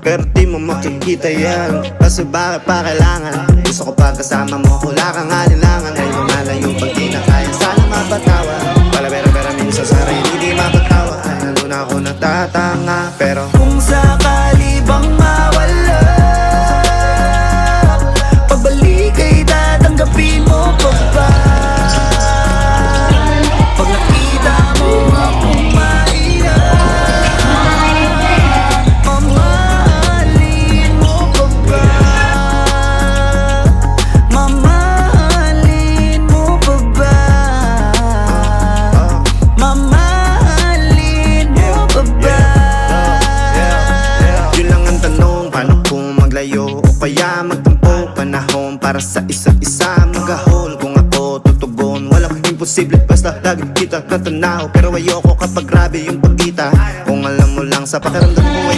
pero di mo makikita yan. Kasi bakit pa kailangan? Gusto ko pa kasama mo, wala kang alinlangan. Ay lumalayo pag di na kaya, sana mapatawa. Pala-pera-pera minsan sa sarili di mapatawa. Ay lalo na ako natatanga, pero kung sakali bang mawala, pabalik ay tatanggapin mo pa ba? Pag nakita mo akong maiyak, mamahalin mo pa ba? Mamahalin mo pa ba? Mamahalin mo pa ba? yun lang ang tanong, paano kung maglayo o kaya magtampo? Panahon para sa isa't isa, mag-ahol kung ako tutugon. Walang imposible basta lagi kita natanaw, pero ayoko kapag grabe yung pagkita. Kung alam mo lang sa pakiramdam ko ay